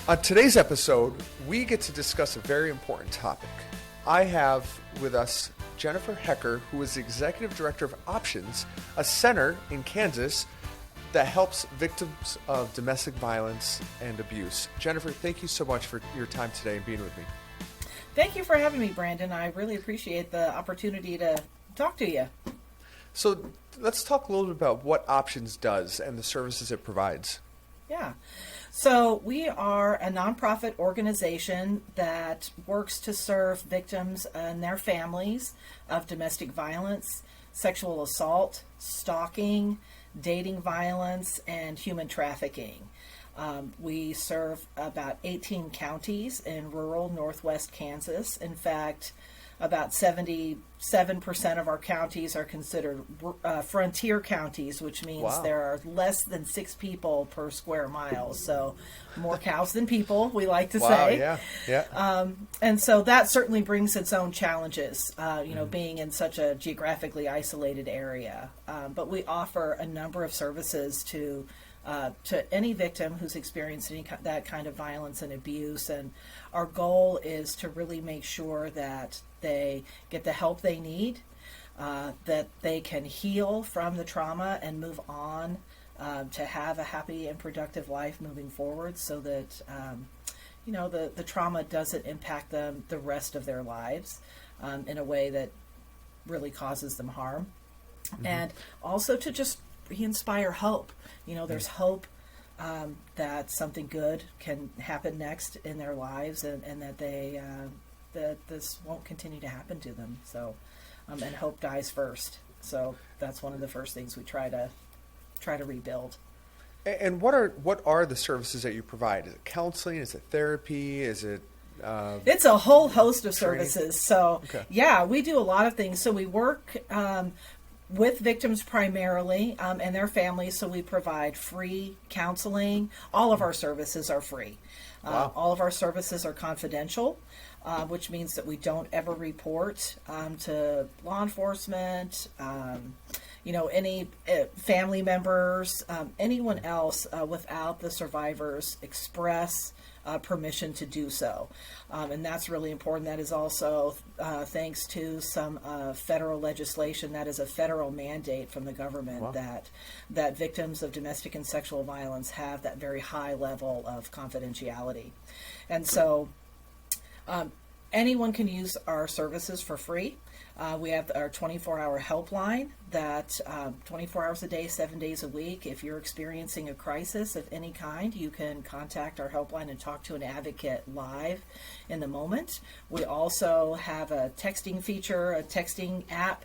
On today's episode, we get to discuss a very important topic. I have with us Jennifer Hecker, who is the Executive Director of Options, a center in Kansas that helps victims of domestic violence and abuse. Jennifer, thank you so much for your time today and being with me. Thank you for having me, Brandon. I really appreciate the opportunity to talk to you. So let's talk a little bit about what Options does and the services it provides. Yeah. So we are a nonprofit organization that works to serve victims and their families of domestic violence, sexual assault, stalking, dating violence, and human trafficking. We serve about 18 counties in rural northwest Kansas. In fact, about 77% of our counties are considered frontier counties, which means there are less than 6 people per square mile. So more cows than people, we like to say. And so that certainly brings its own challenges, being in such a geographically isolated area. But we offer a number of services to any victim who's experienced that kind of violence and abuse. And our goal is to really make sure that they get the help they need, that they can heal from the trauma and move on to have a happy and productive life moving forward, so that the trauma doesn't impact them the rest of their lives in a way that really causes them harm. Mm-hmm. And also to just re-inspire hope. There's hope that something good can happen next in their lives, and that they that this won't continue to happen to them. So, and hope dies first. So that's one of the first things we try to rebuild. And what are the services that you provide? Is it counseling? Is it therapy? Is it it's a whole host of training? Services. So yeah, we do a lot of things. So we work with victims primarily and their families. So we provide free counseling. All of our services are free. All of our services are confidential, which means that we don't ever report to law enforcement, any family members, anyone else without the survivors express permission to do so. And that's really important. That is also thanks to some federal legislation. That is a federal mandate from the government that victims of domestic and sexual violence have that very high level of confidentiality. And so anyone can use our services for free. We have our 24-hour helpline that 24 hours a day, 7 days a week. If you're experiencing a crisis of any kind, you can contact our helpline and talk to an advocate live in the moment. We also have a texting feature, a texting app,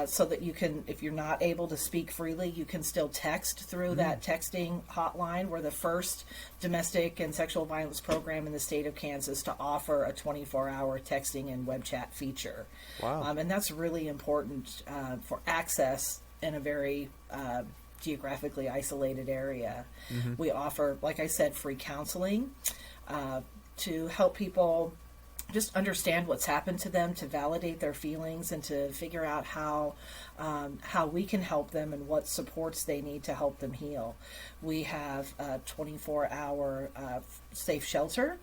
so that you can, if you're not able to speak freely, you can still text through that texting hotline. We're the first domestic and sexual violence program in the state of Kansas to offer a 24-hour texting and web chat feature. And that's really important for access in a very geographically isolated area. Mm-hmm. We offer, like I said, free counseling to help people just understand what's happened to them, to validate their feelings, and to figure out how we can help them and what supports they need to help them heal. We have a 24-hour safe shelter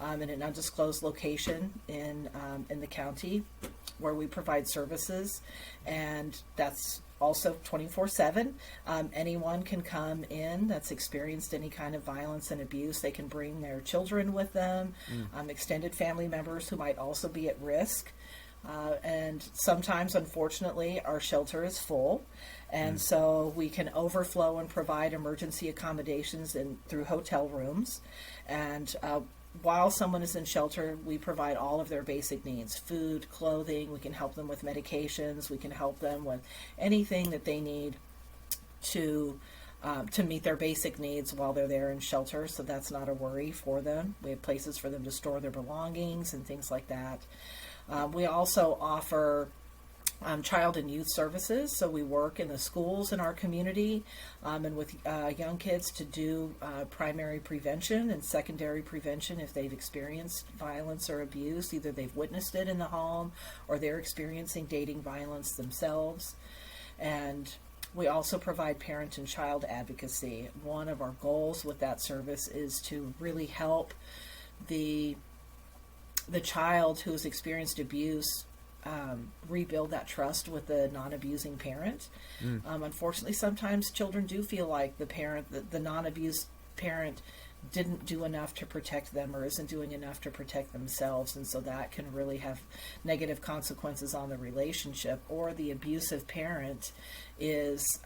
in an undisclosed location in the county where we provide services, and that's also 24/7. Anyone can come in that's experienced any kind of violence and abuse. They can bring their children with them, extended family members who might also be at risk. And sometimes, unfortunately, our shelter is full, and so we can overflow and provide emergency accommodations through hotel rooms. And while someone is in shelter, we provide all of their basic needs: food, clothing. We can help them with medications. We can help them with anything that they need to meet their basic needs while they're there in shelter. So that's not a worry for them. We have places for them to store their belongings and things like that. We also offer child and youth services. So we work in the schools in our community and with young kids to do primary prevention and secondary prevention if they've experienced violence or abuse. Either they've witnessed it in the home or they're experiencing dating violence themselves. And We also provide parent and child advocacy. One of our goals with that service is to really help the child who's experienced abuse rebuild that trust with the non-abusing parent. Unfortunately, sometimes children do feel like the non-abused parent didn't do enough to protect them or isn't doing enough to protect themselves, and so that can really have negative consequences on the relationship. Or the abusive parent is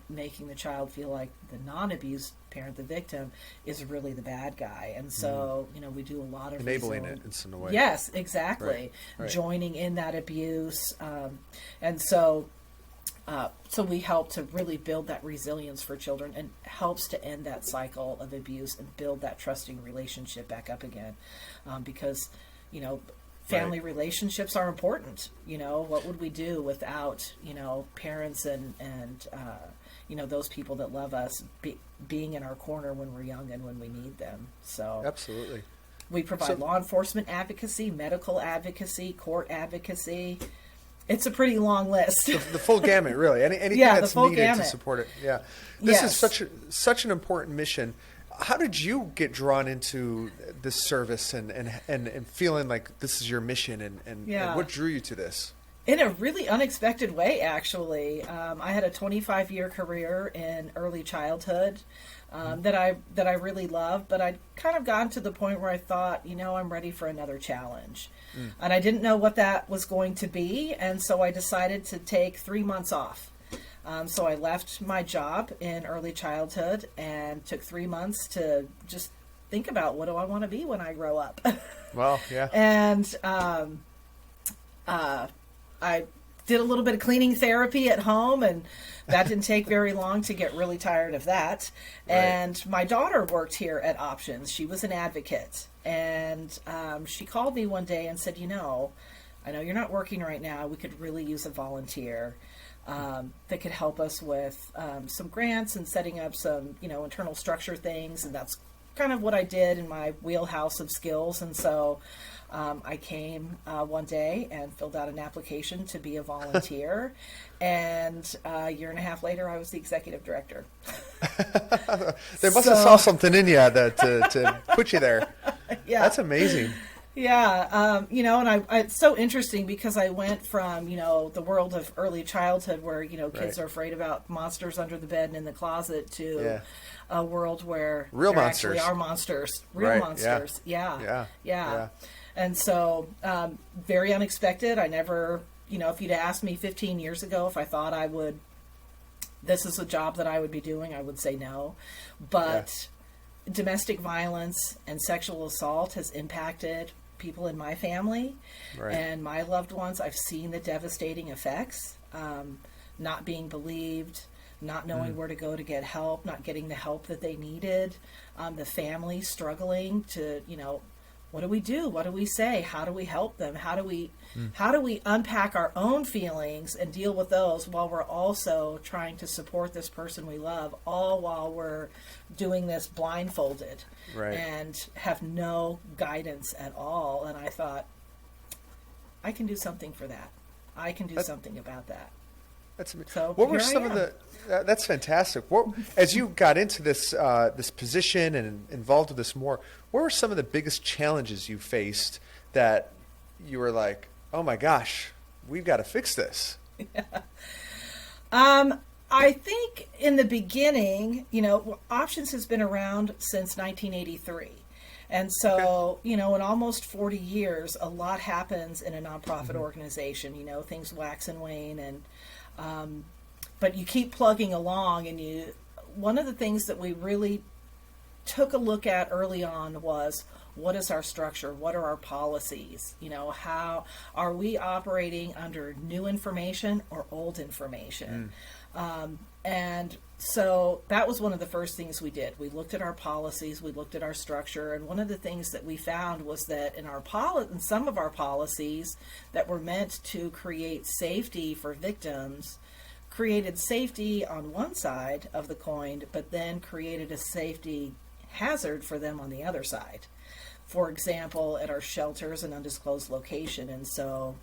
making the child feel like the non-abused parent, the victim, is really the bad guy. And so we do a lot of enabling it in some way. Yes, exactly. Right. Joining in that abuse, and so we help to really build that resilience for children, and helps to end that cycle of abuse and build that trusting relationship back up again. Because, family relationships are important. What would we do without, parents and those people that love us being in our corner when we're young and when we need them. So absolutely. We provide law enforcement advocacy, medical advocacy, court advocacy. It's a pretty long list. The full gamut, really. Anything that's needed to support it. Yeah. This is such an important mission. How did you get drawn into this service and feeling like this is your mission and what drew you to this? In a really unexpected way, actually. I had a 25-year career in early childhood that I really loved, but I'd kind of gotten to the point where I thought, I'm ready for another challenge. And I didn't know what that was going to be, and so I decided to take 3 months off. So I left my job in early childhood and took 3 months to just think about, what do I want to be when I grow up? Well, yeah. And I did a little bit of cleaning therapy at home, and that didn't take very long to get really tired of that. Right. And my daughter worked here at Options. She was an advocate. And she called me one day and said, I know you're not working right now. We could really use a volunteer that could help us with some grants and setting up some, internal structure things. And that's kind of what I did in my wheelhouse of skills. And so I came one day and filled out an application to be a volunteer. And a year and a half later, I was the executive director. They must have saw something in you that to put you there. Yeah. That's amazing. Yeah. And it's so interesting because I went from, the world of early childhood where, kids are afraid about monsters under the bed and in the closet to a world where real there monsters actually are monsters. Real monsters. Yeah. And so, very unexpected. I never, if you'd asked me 15 years ago if I thought this is a job that I would be doing, I would say no. But domestic violence and sexual assault has impacted people in my family and my loved ones. I've seen the devastating effects, not being believed, not knowing where to go to get help, not getting the help that they needed, the family struggling to, what do we do? What do we say? How do we help them? How do we unpack our own feelings and deal with those while we're also trying to support this person we love, all while we're doing this blindfolded and have no guidance at all? And I thought, I can do something for that. I can do something about that. That's so what were some of the? That's fantastic. As you got into this this position and involved with this more, what were some of the biggest challenges you faced that you were like, oh my gosh, we've got to fix this? I think in the beginning, Options has been around since 1983. And so, in almost 40 years, a lot happens in a nonprofit organization. Things wax and wane, and but you keep plugging along. And one of the things that we really took a look at early on was, what is our structure? What are our policies? How are we operating under new information or old information? And so that was one of the first things we did. We looked at our policies, we looked at our structure, and one of the things that we found was that in some of our policies that were meant to create safety for victims, created safety on one side of the coin, but then created a safety hazard for them on the other side. For example, at our shelters and undisclosed location. And so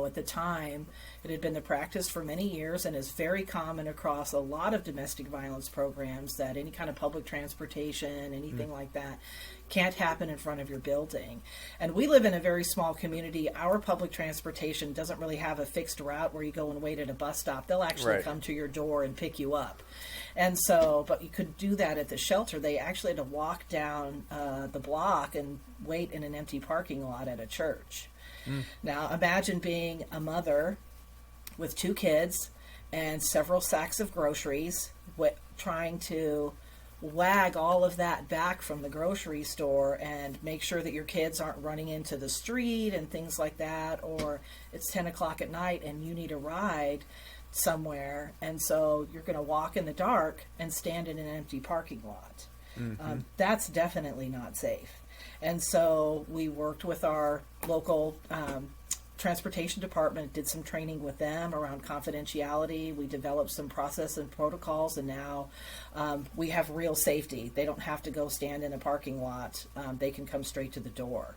at the time, it had been the practice for many years and is very common across a lot of domestic violence programs that any kind of public transportation, anything like that, can't happen in front of your building. And we live in a very small community. Our public transportation doesn't really have a fixed route where you go and wait at a bus stop. They'll actually come to your door and pick you up. And so, but you could do that at the shelter. They actually had to walk down the block and wait in an empty parking lot at a church. Now, imagine being a mother with 2 kids and several sacks of groceries, trying to wag all of that back from the grocery store and make sure that your kids aren't running into the street and things like that, or it's 10 o'clock at night and you need a ride somewhere, and so you're going to walk in the dark and stand in an empty parking lot. That's definitely not safe. And so we worked with our local transportation department, did some training with them around confidentiality. We developed some process and protocols, and now we have real safety. They don't have to go stand in a parking lot. They can come straight to the door.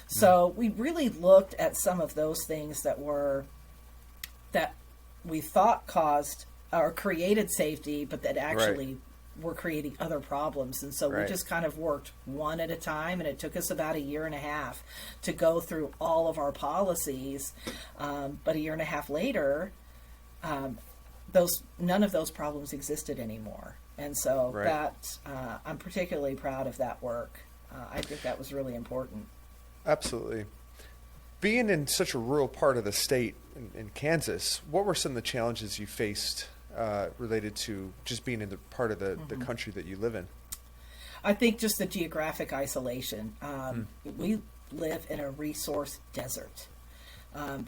So we really looked at some of those things that we thought caused or created safety, but that actually were creating other problems. And so we just kind of worked one at a time, and it took us about 1.5 years to go through all of our policies. But 1.5 years later, none of those problems existed anymore. And so I'm particularly proud of that work. I think that was really important. Absolutely. Being in such a rural part of the state in Kansas, what were some of the challenges you faced related to just being in the part of the country that you live in? I think just the geographic isolation. We live in a resource desert.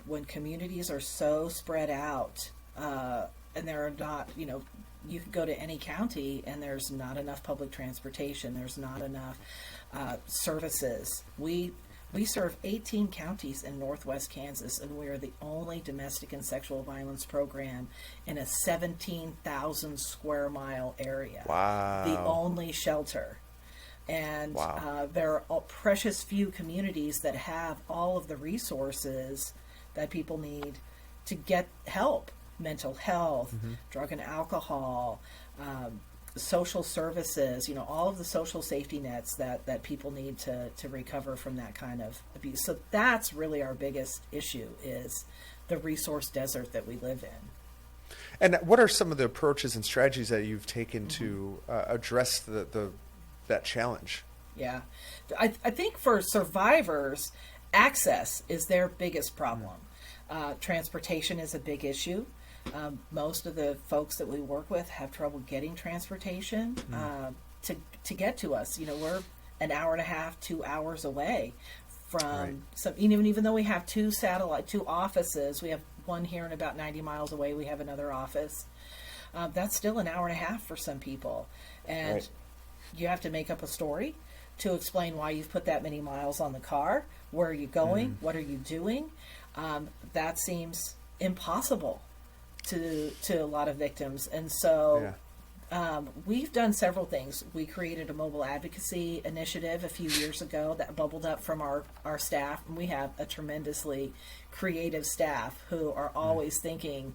When communities are so spread out, and there are not, you can go to any county and there's not enough public transportation. There's not enough services. We serve 18 counties in northwest Kansas, and we are the only domestic and sexual violence program in a 17,000 square mile area. Wow. The only shelter. And there are precious few communities that have all of the resources that people need to get help. Mental health, drug and alcohol, social services, all of the social safety nets that people need to recover from that kind of abuse. So that's really our biggest issue, is the resource desert that we live in. And what are some of the approaches and strategies that you've taken to address that challenge? Yeah. I think for survivors, access is their biggest problem. Transportation is a big issue. Most of the folks that we work with have trouble getting transportation to get to us. We're 1.5 hours, 2 hours away from some. Even though we have 2 offices, we have one here and about 90 miles away. We have another office. That's still 1.5 hours for some people, and you have to make up a story to explain why you've put that many miles on the car. Where are you going? What are you doing? That seems impossible to a lot of victims. And so we've done several things. We created a mobile advocacy initiative a few years ago that bubbled up from our staff. And we have a tremendously creative staff who are always thinking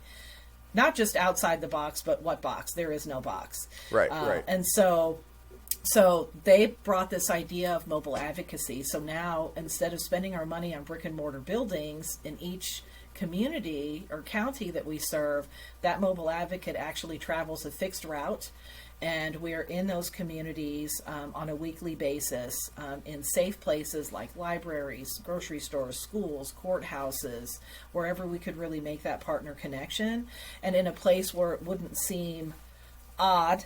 not just outside the box, but what box? There is no box. Right. And so they brought this idea of mobile advocacy. So now, instead of spending our money on brick and mortar buildings in each community or county that we serve, that mobile advocate actually travels a fixed route, and we are in those communities on a weekly basis in safe places like libraries, grocery stores, schools, courthouses, wherever we could really make that partner connection, and in a place where it wouldn't seem odd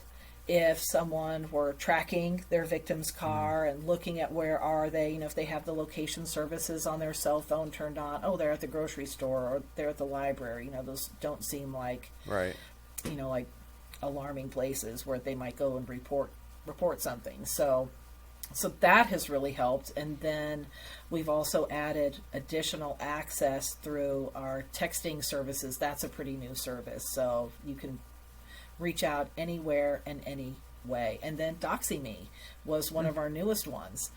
if someone were tracking their victim's car and looking at where are they, if they have the location services on their cell phone turned on, they're at the grocery store or they're at the library. Those don't seem like, like alarming places where they might go and report something. So that has really helped. And then we've also added additional access through our texting services. That's a pretty new service. So you can reach out anywhere and any way. And then Doxy.me was one of our newest ones.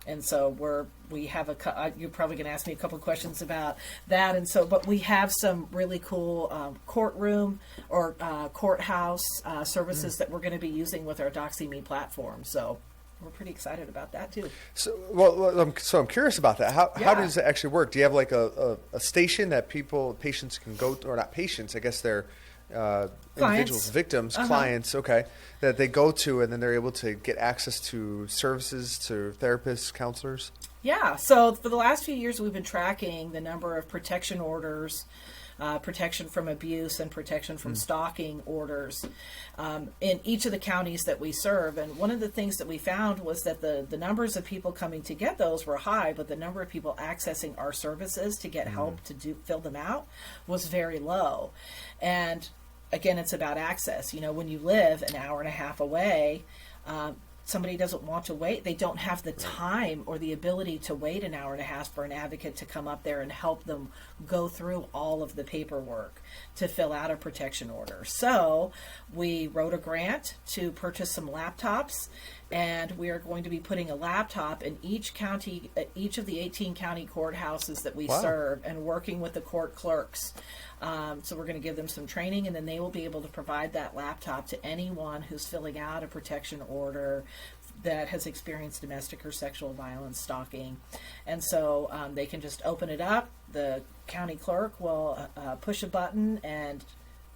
And so we have you're probably going to ask me a couple of questions about that. And so, but we have some really cool courtroom or courthouse services that we're going to be using with our Doxy.me platform. So we're pretty excited about that too. So, I'm curious about that. How does it actually work? Do you have like a station that patients can go to, or not patients, I guess they're individuals, victims, clients, okay, that they go to, and then they're able to get access to services, to therapists, counselors? Yeah. So for the last few years, we've been tracking the number of protection orders, protection from abuse, and protection from stalking orders in each of the counties that we serve. And one of the things that we found was that the numbers of people coming to get those were high, but the number of people accessing our services to get help to fill them out was very low. And again, it's about access. When you live an hour and a half away, somebody doesn't want to wait. They don't have the time or the ability to wait an hour and a half for an advocate to come up there and help them go through all of the paperwork to fill out a protection order. So we wrote a grant to purchase some laptops, and we are going to be putting a laptop in each county, each of the 18 county courthouses that we serve, and working with the court clerks. So we're going to give them some training, and then they will be able to provide that laptop to anyone who's filling out a protection order that has experienced domestic or sexual violence, stalking. And so they can just open it up. The county clerk will push a button, and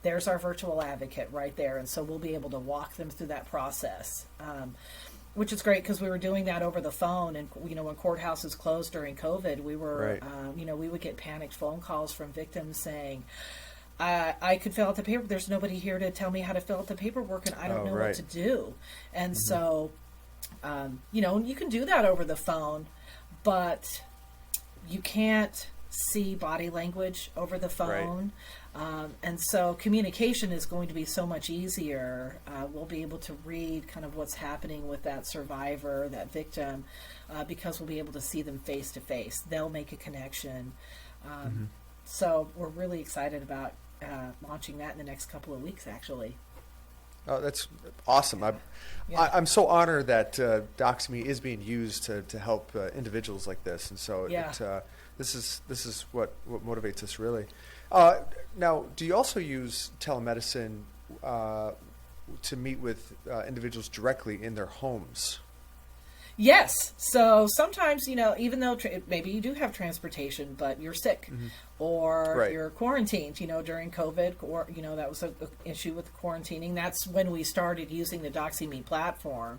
there's our virtual advocate right there. And so we'll be able to walk them through that process. Which is great, because we were doing that over the phone, and when courthouses closed during COVID, we were, we would get panicked phone calls from victims saying, "I could fill out the paper. There's nobody here to tell me how to fill out the paperwork, and I don't know what to do." And so, you can do that over the phone, but you can't see body language over the phone. And so communication is going to be so much easier. We'll be able to read kind of what's happening with that survivor, that victim, because we'll be able to see them face to face. They'll make a connection. So we're really excited about launching that in the next couple of weeks, actually. Oh, that's awesome. I'm so honored that Doxy.me is being used to help individuals like this. And so this is what motivates us, really. Now, do you also use telemedicine to meet with individuals directly in their homes? Yes. So sometimes, even though maybe you do have transportation, but you're sick or you're quarantined, during COVID, or, that was an issue with quarantining. That's when we started using the Doxy.me platform.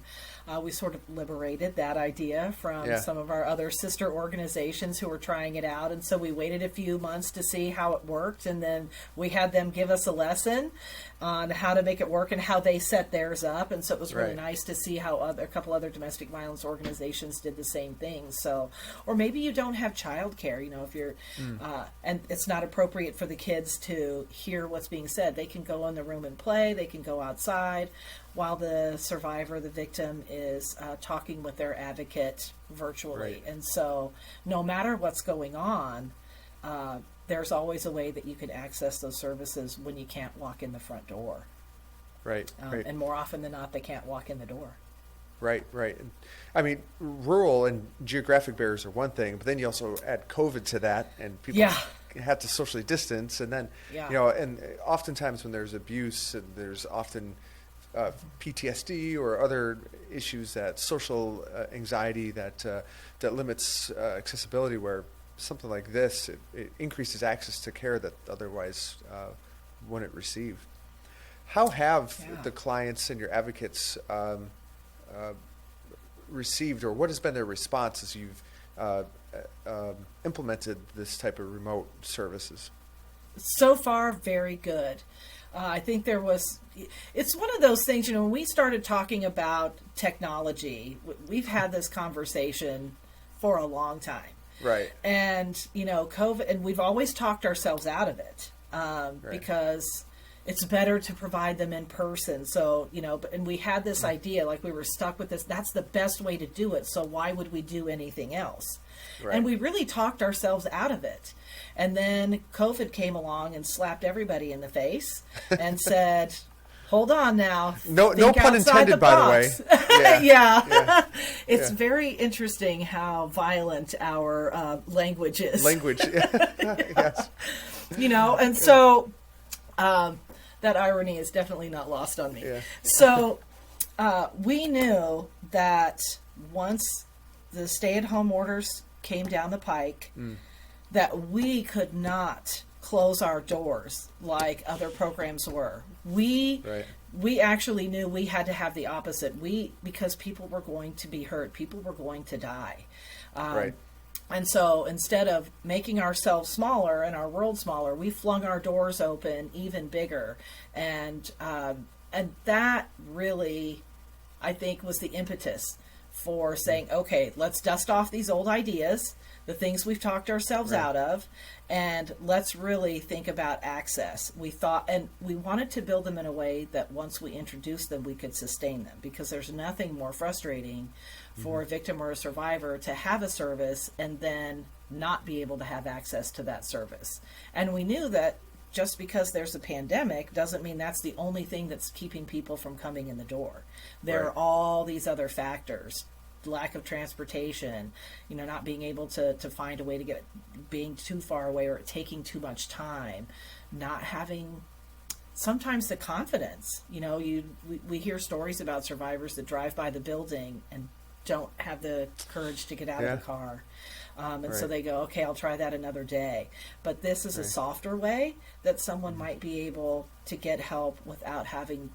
We sort of liberated that idea from some of our other sister organizations who were trying it out. And so we waited a few months to see how it worked. And then we had them give us a lesson on how to make it work and how they set theirs up. And so it was really nice to see how a couple other domestic violence organizations did the same thing. So, or maybe you don't have childcare, if you're, and it's not appropriate for the kids to hear what's being said. They can go in the room and play. They can go outside while the survivor, the victim, is talking with their advocate virtually. And so no matter what's going on, there's always a way that you can access those services when you can't walk in the front door. And more often than not, they can't walk in the door. Right. I mean, rural and geographic barriers are one thing, but then you also add COVID to that, and people have to socially distance. And then, and oftentimes when there's abuse, and there's often PTSD or other issues, that social anxiety that limits accessibility, where something like this, it increases access to care that otherwise wouldn't receive. How have the clients and your advocates received, or what has been their response as you've implemented this type of remote services? So far, very good. I think it's one of those things, when we started talking about technology, we've had this conversation for a long time. And, COVID, and we've always talked ourselves out of it because it's better to provide them in person. So, and we had this idea, like we were stuck with this, that's the best way to do it. So why would we do anything else? And we really talked ourselves out of it. And then COVID came along and slapped everybody in the face and said, hold on now. No Think pun outside intended, by the way. way. Yeah. It's very interesting how violent our language is. Language. Yes. And so that irony is definitely not lost on me. Yeah. So we knew that once the stay-at-home orders came down the pike, that we could not close our doors like other programs were. We actually knew we had to have the opposite. Because people were going to be hurt, people were going to die. And so instead of making ourselves smaller and our world smaller, we flung our doors open even bigger. And that really, I think, was the impetus for saying, okay, let's dust off these old ideas, the things we've talked ourselves out of, and let's really think about access. We thought, and we wanted to build them in a way that once we introduced them, we could sustain them, because there's nothing more frustrating for a victim or a survivor to have a service and then not be able to have access to that service. And we knew that just because there's a pandemic doesn't mean that's the only thing that's keeping people from coming in the door. There are all these other factors. Lack of transportation, not being able to find a way to get, being too far away or taking too much time, not having sometimes the confidence. We hear stories about survivors that drive by the building and don't have the courage to get out of the car. So they go, okay, I'll try that another day. But this is a softer way that someone might be able to get help without having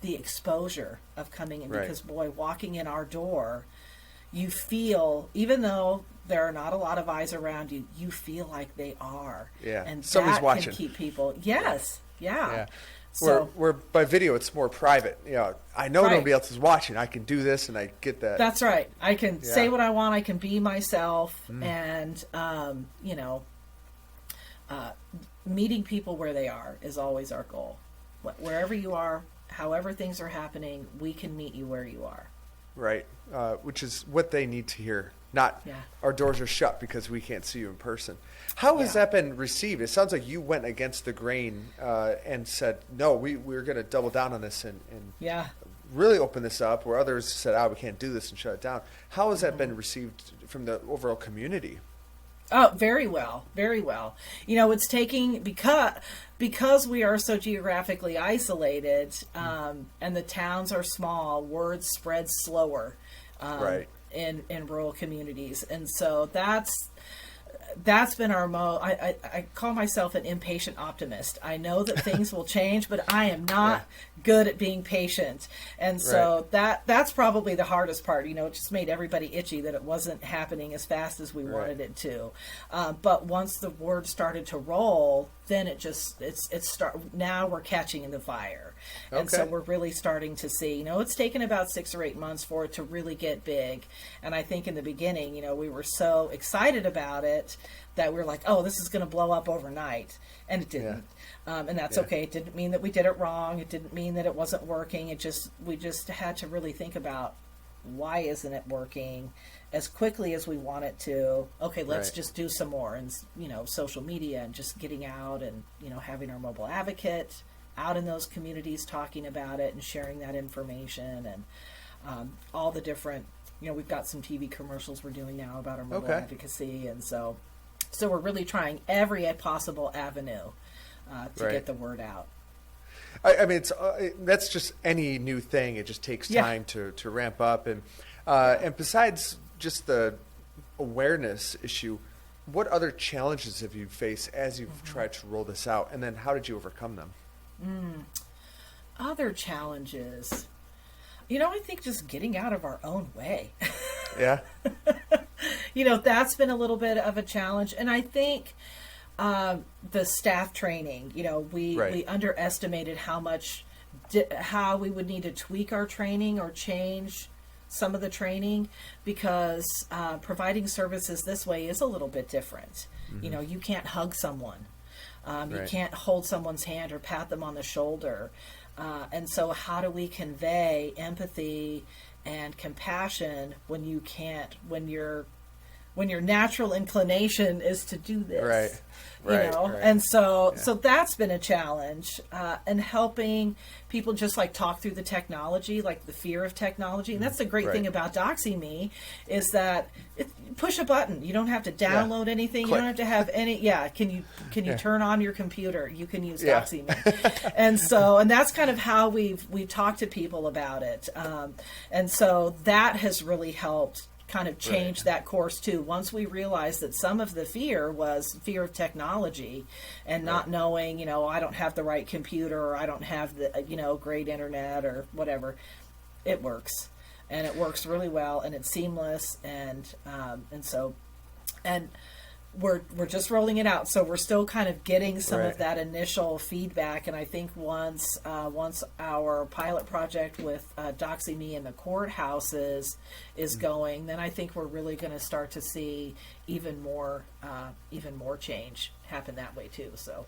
the exposure of coming in. Because, boy, walking in our door, you feel, even though there are not a lot of eyes around you, you feel like they are. Yeah. And somebody's that watching. Can keep people. Yes. Yeah. So, where by video it's more private. I know nobody else is watching. I can do this, and I get that. That's right. I can say what I want. I can be myself, and meeting people where they are is always our goal. Wherever you are, however things are happening, we can meet you where you are. Right. Which is what they need to hear. Not our doors are shut because we can't see you in person. How has that been received? It sounds like you went against the grain and said, no, we're going to double down on this and really open this up, where others said, we can't do this, and shut it down. How has that been received from the overall community? Oh, very well, very well. It's taking, because we are so geographically isolated, and the towns are small, word spreads slower in rural communities. And so that's been our I call myself an impatient optimist. I know that things will change, but I am not good at being patient. And so that's probably the hardest part. It just made everybody itchy that it wasn't happening as fast as we wanted it to. But once the word started to roll, then now we're catching in the fire. And so we're really starting to see, it's taken about 6 or 8 months for it to really get big. And I think in the beginning, we were so excited about it that we're like, oh, this is going to blow up overnight. And it didn't. And that's okay. It didn't mean that we did it wrong. It didn't mean that it wasn't working. We just had to really think about, why isn't it working as quickly as we want it to? Okay, let's just do some more. And, social media, and just getting out and, having our mobile advocate out in those communities talking about it and sharing that information, and all the different, we've got some TV commercials we're doing now about our mobile advocacy. And so we're really trying every possible avenue to get the word out. I mean, that's just any new thing. It just takes time to ramp up. And besides just the awareness issue, what other challenges have you faced as you've tried to roll this out? And then how did you overcome them? Other challenges. I think just getting out of our own way. Yeah. That's been a little bit of a challenge. And I think the staff training, we underestimated how we would need to tweak our training or change some of the training, because providing services this way is a little bit different. You can't hug someone. You can't hold someone's hand or pat them on the shoulder. And so how do we convey empathy and compassion when you're when your natural inclination is to do this. Right. And so that's been a challenge, and helping people just like talk through the technology, like the fear of technology. And that's the great thing about Doxy.me is that push a button. You don't have to download anything. Click. You don't have to have any. Yeah. Can you turn on your computer? You can use Doxy.me. and that's kind of how we've talked to people about it. And so that has really helped kind of change that course too. Once we realized that some of the fear was fear of technology and not knowing, I don't have the right computer, or I don't have the, great internet or whatever, it works, and it works really well, and it's seamless. And we're just rolling it out. So we're still kind of getting some of that initial feedback. And I think once our pilot project with Doxy.me in the courthouses is going, then I think we're really going to start to see even more change happen that way too. So.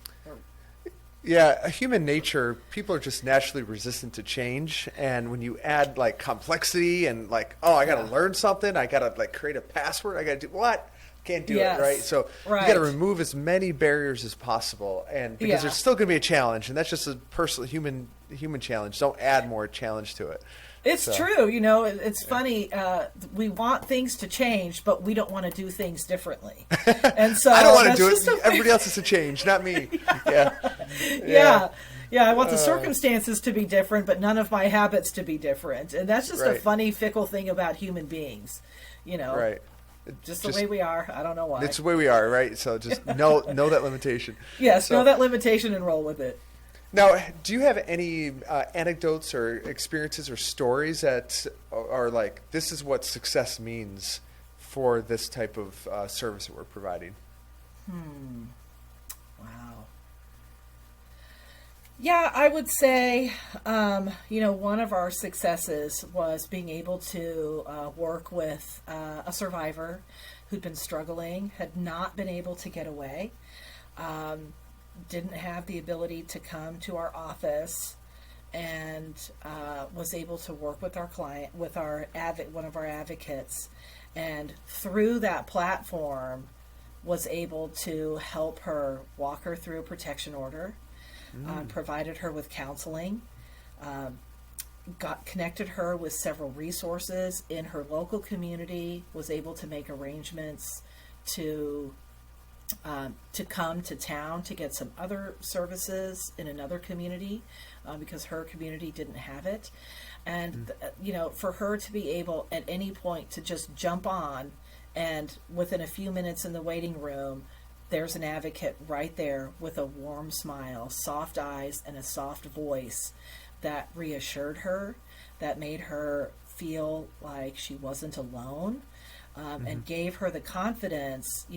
Yeah, human nature, people are just naturally resistant to change. And when you add like complexity and like, I got to learn something, I got to like create a password, I got to do what? Can't do it, right? So you got to remove as many barriers as possible, and because there's still going to be a challenge, and that's just a personal human challenge. Don't add more challenge to it. It's true. It's funny. We want things to change, but we don't want to do things differently. And so I don't want to do it. Everybody else has to change, not me. Yeah. I want the circumstances to be different, but none of my habits to be different. And that's just a funny, fickle thing about human beings. Right. Just the way we are. I don't know why. It's the way we are, right? So just know that limitation. Yes, know that limitation and roll with it. Now, do you have any anecdotes or experiences or stories that are like, this is what success means for this type of service that we're providing? Wow. Yeah, I would say, one of our successes was being able to work with a survivor who'd been struggling, had not been able to get away, didn't have the ability to come to our office, and was able to work with our client, with one of our advocates, and through that platform was able to help her, walk her through a protection order. Provided her with counseling, connected her with several resources in her local community, was able to make arrangements to come to town to get some other services in another community because her community didn't have it. And, for her to be able at any point to just jump on, and within a few minutes in the waiting room, there's an advocate right there with a warm smile, soft eyes, and a soft voice that reassured her, that made her feel like she wasn't alone, and gave her the confidence,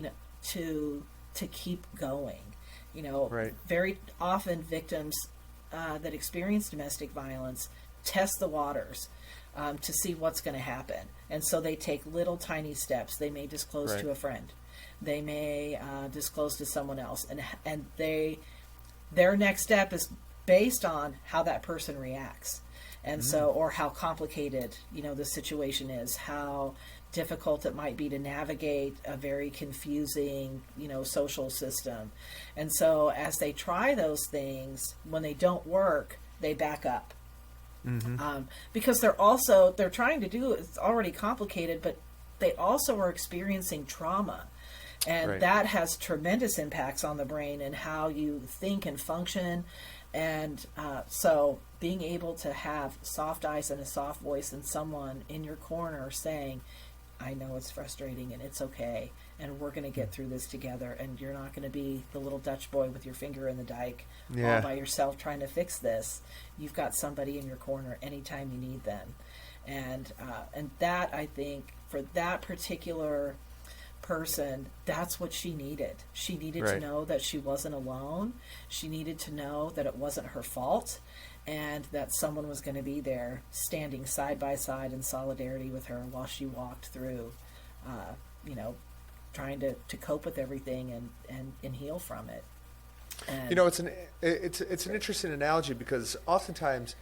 to keep going. Very often victims that experience domestic violence test the waters to see what's going to happen. And so they take little tiny steps. They may disclose to a friend. They may disclose to someone else, and their next step is based on how that person reacts, and so, or how complicated the situation is, how difficult it might be to navigate a very confusing social system. And so as they try those things, when they don't work, they back up, because they're trying to do it's already complicated, but they also are experiencing trauma. And that has tremendous impacts on the brain and how you think and function. And so being able to have soft eyes and a soft voice and someone in your corner saying, I know it's frustrating and it's okay, and we're going to get through this together, and you're not going to be the little Dutch boy with your finger in the dike all by yourself trying to fix this. You've got somebody in your corner anytime you need them. And that, I think, for that particular person, that's what she needed. She needed to know that she wasn't alone. She needed to know that it wasn't her fault, and that someone was going to be there standing side by side in solidarity with her while she walked through, trying to cope with everything and heal from it. And, it's an interesting analogy, because oftentimes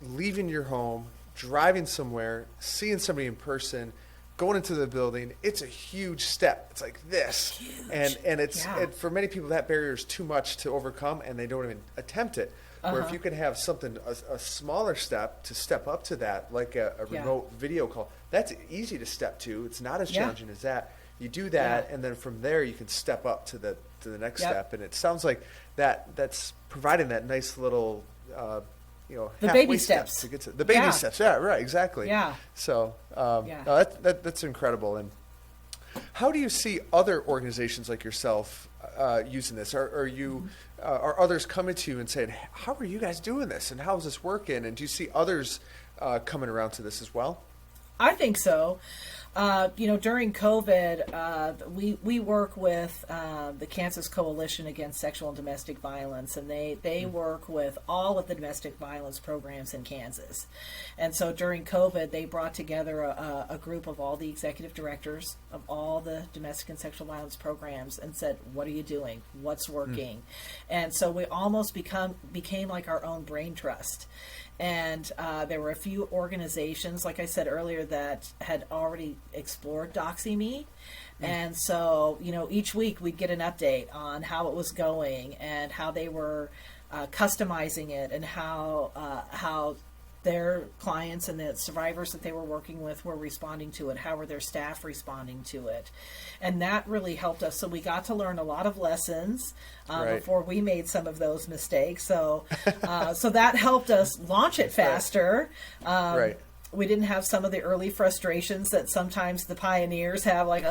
leaving your home, driving somewhere, seeing somebody in person going into the building, it's a huge step. It's like this. Huge. And it's and for many people, that barrier is too much to overcome, and they don't even attempt it. Where if you can have something, a smaller step to step up to that, like a remote video call, that's easy to step to. It's not as challenging as that. You do that, and then from there you can step up to the next step. And it sounds like that's providing that nice little, the baby steps to get to the baby steps. Yeah, right, exactly. Yeah. So no, that's incredible. And how do you see other organizations like yourself using this? Are you are others coming to you and saying, "How are you guys doing this? And how is this working?" And do you see others coming around to this as well? I think so. During COVID, we work with the Kansas Coalition Against Sexual and Domestic Violence, and they work with all of the domestic violence programs in Kansas. And so during COVID, they brought together a group of all the executive directors of all the domestic and sexual violence programs and said, "What are you doing? What's working?" And so we almost became like our own brain trust. And there were a few organizations, like I said earlier, that had already explored Doxy.me. And so, each week we'd get an update on how it was going and how they were customizing it and how their clients and the survivors that they were working with were responding to it. How were their staff responding to it? And that really helped us. So we got to learn a lot of lessons before we made some of those mistakes. So so that helped us launch it faster. We didn't have some of the early frustrations that sometimes the pioneers have, like,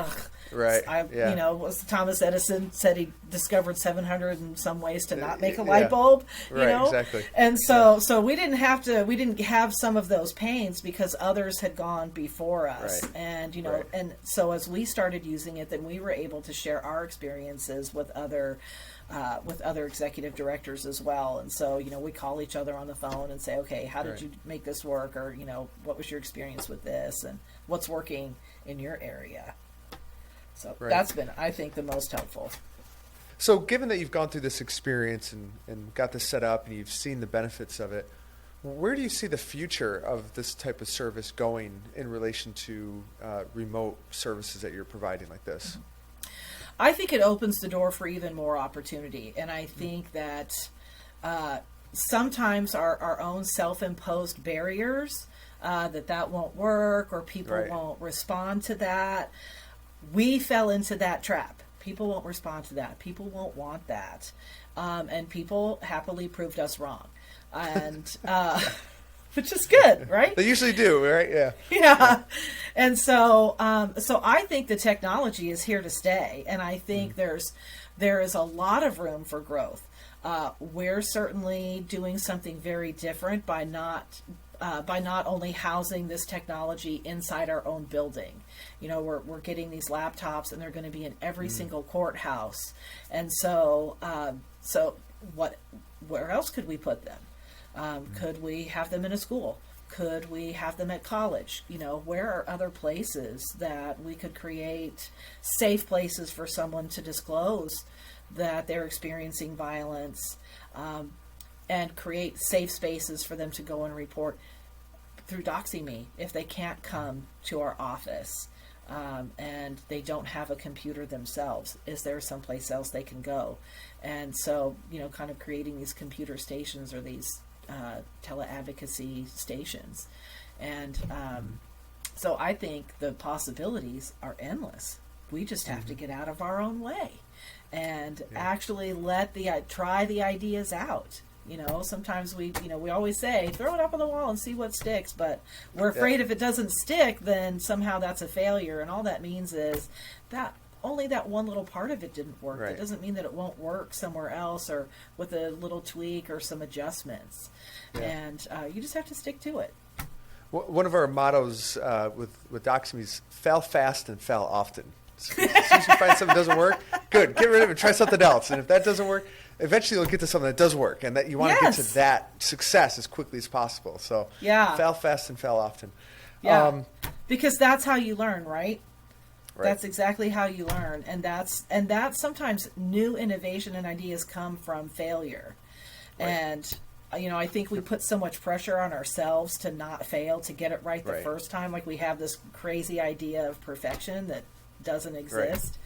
was Thomas Edison said he discovered 700 and some ways to not make a light bulb, Exactly. And so we didn't have some of those pains because others had gone before us. And, and so as we started using it, then we were able to share our experiences with other executive directors as well. And so, we call each other on the phone and say, okay, how did you make this work? Or, what was your experience with this? And what's working in your area? So that's been, I think, the most helpful. So given that you've gone through this experience and got this set up and you've seen the benefits of it, where do you see the future of this type of service going in relation to remote services that you're providing like this? I think it opens the door for even more opportunity. And I think that sometimes our own self-imposed barriers, that won't work or people won't respond to that. We fell into that trap. People won't respond to that. People won't want that. And people happily proved us wrong. And which is good, right? They usually do, right? Yeah. Yeah. And so I think the technology is here to stay. And I think there is a lot of room for growth. We're certainly doing something very different by not only housing this technology inside our own building. We're getting these laptops and they're going to be in every single courthouse. And so where else could we put them? Could we have them in a school? Could we have them at college? Where are other places that we could create safe places for someone to disclose that they're experiencing violence, and create safe spaces for them to go and report through Doxy.me if they can't come to our office, and they don't have a computer themselves. Is there someplace else they can go? And so, kind of creating these computer stations or these tele-advocacy stations. And so I think the possibilities are endless. We just have to get out of our own way and actually try the ideas out. Sometimes we always say, throw it up on the wall and see what sticks, but we're afraid if it doesn't stick, then somehow that's a failure. And all that means is that only that one little part of it didn't work. It doesn't mean that it won't work somewhere else or with a little tweak or some adjustments. And you just have to stick to it. One of our mottos with Doxy.me is fail fast and fail often. So as soon as you find something that doesn't work, good, get rid of it, try something else. And if that doesn't work, eventually you'll get to something that does work, and that you want to get to that success as quickly as possible. So fail fast and fail often. Yeah, because that's how you learn, right? That's exactly how you learn, and that's sometimes new innovation and ideas come from failure, and I think we put so much pressure on ourselves to not fail, to get it right the Right. first time. Like we have this crazy idea of perfection that doesn't exist,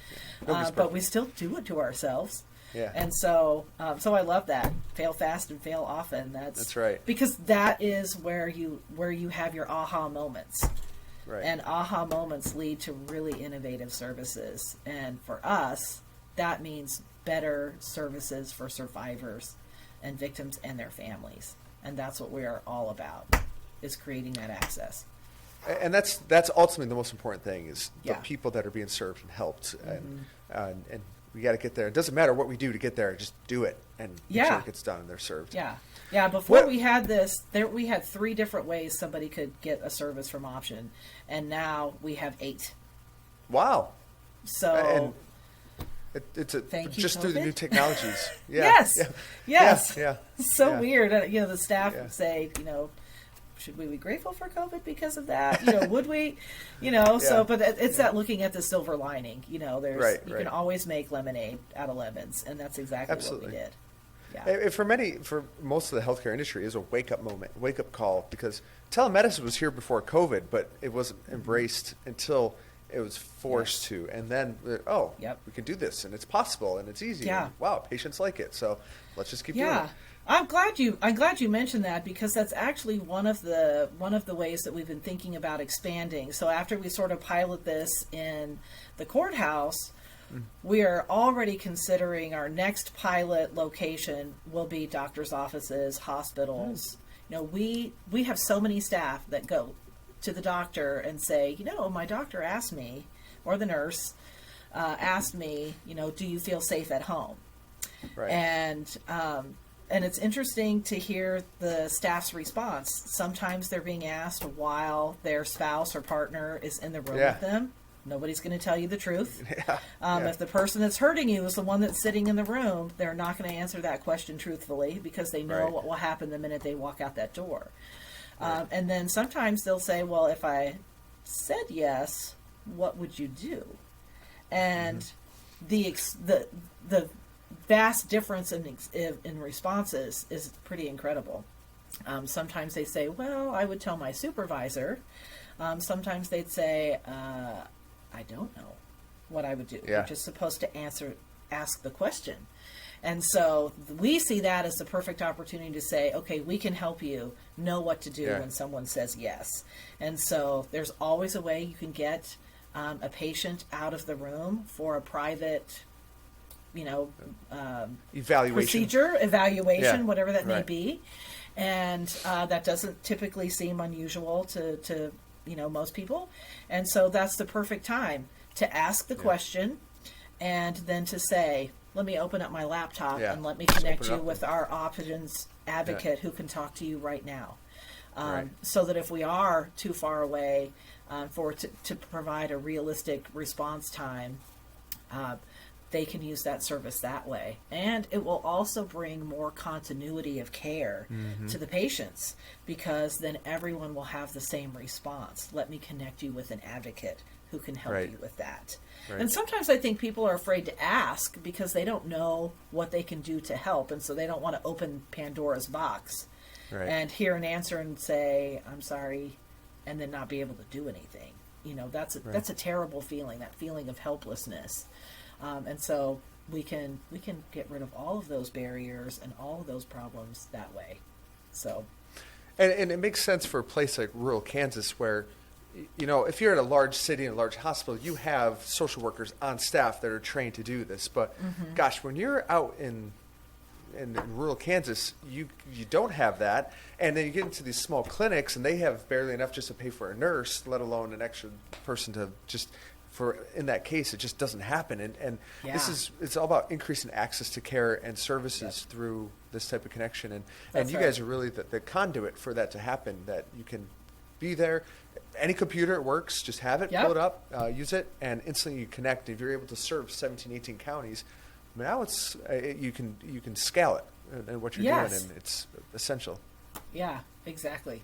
Nobody's but perfect. we still do it to ourselves. Yeah. And so I love that. Fail fast and fail often. That's right. Because that is where you have your aha moments. Right. And aha moments lead to really innovative services. And for us, that means better services for survivors and victims and their families. And that's what we are all about, is creating that access. And that's ultimately the most important thing, is the Yeah. people that are being served and helped. And we got to get there. It doesn't matter what we do to get there. Just do it, and make sure it gets done and they're served. Yeah. Yeah, before we had this, we had 3 different ways somebody could get a service from Option, and now we have 8. Wow. So It's Thank you, just through the COVID. new technologies. Yeah. Yes. Yeah. Yes. Yeah. So Yeah. weird. The staff Yeah. say, should we be grateful for COVID because of that? Would we? So, but it's that looking at the silver lining. There's Right, you right. can always make lemonade out of lemons, and that's exactly Absolutely. what we did. Yeah. And for most of the healthcare industry, is a wake up call, because telemedicine was here before COVID, but it wasn't embraced until it was forced to, and then Yep. we can do this, and it's possible, and it's easy. Yeah. And, wow, patients like it, so let's just keep doing Yeah. it. I'm glad you mentioned that, because that's actually one of the ways that we've been thinking about expanding. So after we sort of pilot this in the courthouse, we are already considering our next pilot location will be doctors' offices, hospitals. We have so many staff that go to the doctor and say, my doctor asked me, or the nurse asked me, do you feel safe at home? Right. And it's interesting to hear the staff's response. Sometimes they're being asked while their spouse or partner is in the room Yeah. with them. Nobody's going to tell you the truth. Yeah. If the person that's hurting you is the one that's sitting in the room, they're not going to answer that question truthfully, because they know Right. what will happen the minute they walk out that door. Right. And then sometimes they'll say, well, if I said yes, what would you do? And the vast difference in responses is pretty incredible. Sometimes they say, well, I would tell my supervisor. Sometimes they'd say, I don't know what I would do. Yeah. You're just supposed to ask the question. And so we see that as the perfect opportunity to say, okay, we can help you know what to do Yeah. when someone says yes. And so there's always a way you can get a patient out of the room for a private, Evaluation. evaluation, Yeah. whatever that may Right. be. And that doesn't typically seem unusual to most people. And so that's the perfect time to ask the question, and then to say, let me open up my laptop Yeah. and let me Just connect open it you up with our options advocate who can talk to you right now. Right. So that if we are too far away to provide a realistic response time, they can use that service that way. And it will also bring more continuity of care to the patients, because then everyone will have the same response. Let me connect you with an advocate who can help Right. you with that. Right. And sometimes I think people are afraid to ask because they don't know what they can do to help, and so they don't want to open Pandora's box Right. and hear an answer and say, I'm sorry, and then not be able to do anything. That's a terrible feeling, that feeling of helplessness. And so we can get rid of all of those barriers and all of those problems that way. So, And it makes sense for a place like rural Kansas, where, if you're in a large city and a large hospital, you have social workers on staff that are trained to do this. But gosh, when you're out in rural Kansas, you don't have that. And then you get into these small clinics, and they have barely enough just to pay for a nurse, let alone an extra person to just, in that case, it just doesn't happen. And Yeah. it's all about increasing access to care and services through this type of connection. And That's you right. guys are really the conduit for that to happen, that you can be there. Any computer, it works. Just have it, Yep. pull it up, use it, and instantly you connect. If you're able to serve 17, 18 counties, now it's you can scale it and what you're Yes. doing, and it's essential. yeah, exactly.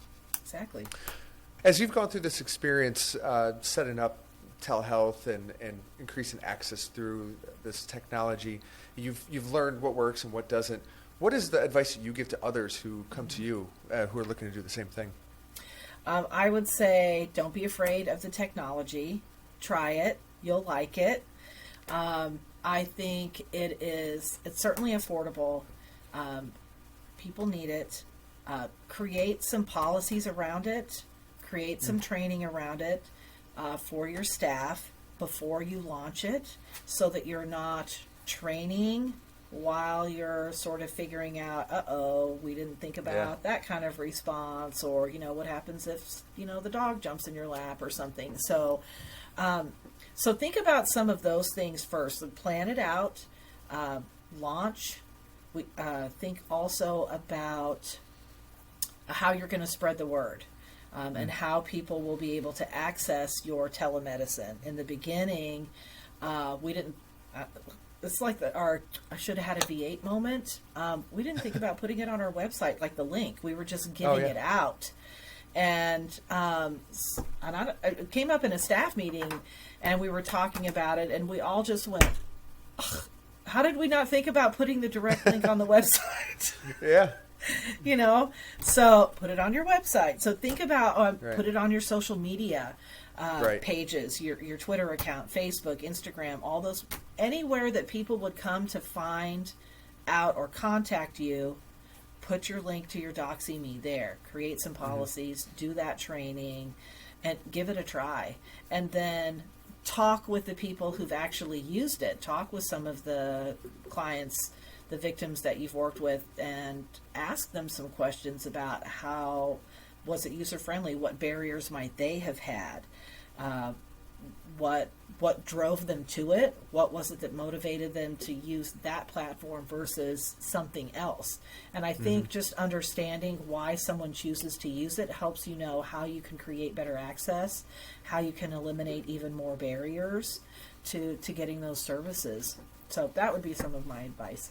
As you've gone through this experience, setting up telehealth and increasing access through this technology, you've learned what works and what doesn't. What is the advice that you give to others who come to you who are looking to do the same thing? I would say don't be afraid of the technology. Try it. You'll like it. I think it's certainly affordable. People need it. Create some policies around it. Create some training around it for your staff before you launch it, so that you're not training while you're sort of figuring out, we didn't think about that kind of response, or, what happens if, the dog jumps in your lap or something. So, so think about some of those things first. Plan it out, launch. We think also about how you're going to spread the word, and how people will be able to access your telemedicine. In the beginning, we didn't. It's like I should have had a V8 moment. We didn't think about putting it on our website, like the link. We were just giving it out. And it came up in a staff meeting, and we were talking about it, and we all just went, how did we not think about putting the direct link on the website? Yeah. So put it on your website. So think about, put it on your social media pages, your Twitter account, Facebook, Instagram, all those, anywhere that people would come to find out or contact you. Put your link to your Doxy.me there. Create some policies, do that training, and give it a try. And then talk with the people who've actually used it. Talk with some of the clients, the victims that you've worked with, and ask them some questions about how was it user-friendly? What barriers might they have had? What drove them to it? What was it that motivated them to use that platform versus something else? And I think just understanding why someone chooses to use it helps you know how you can create better access, how you can eliminate even more barriers to getting those services. So that would be some of my advice.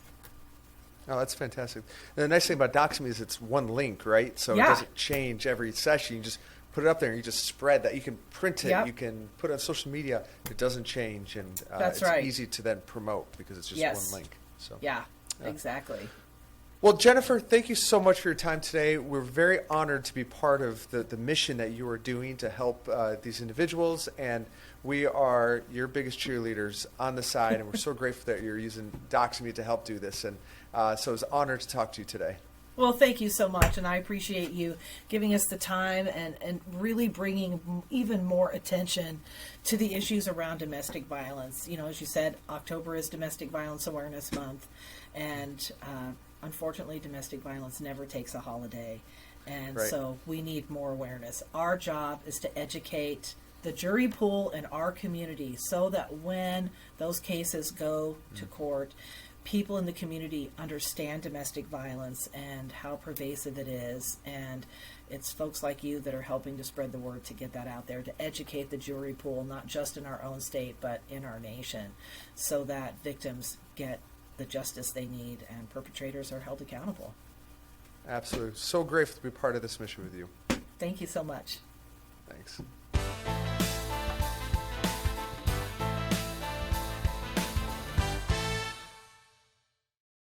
Oh, that's fantastic. And the nice thing about Doxy.me is it's one link, right? So it doesn't change every session. You just put it up there and you just spread that. You can print it. You can put it on social media. It doesn't change. And it's easy to then promote because it's just one link. So Exactly. Well, Jennifer, thank you so much for your time today. We're very honored to be part of the mission that you are doing to help these individuals. And we are your biggest cheerleaders on the side. And we're so grateful that you're using Doxy.me to help do this. And so it's an honor to talk to you today. Well, thank you so much, and I appreciate you giving us the time and really bringing even more attention to the issues around domestic violence. As you said, October is Domestic Violence Awareness Month, and unfortunately, domestic violence never takes a holiday, and so we need more awareness. Our job is to educate the jury pool in our community so that when those cases go to court, people in the community understand domestic violence and how pervasive it is, and it's folks like you that are helping to spread the word to get that out there, to educate the jury pool, not just in our own state but in our nation, so that victims get the justice they need and perpetrators are held accountable. Absolutely. So grateful to be part of this mission with you. Thank you so much. Thanks.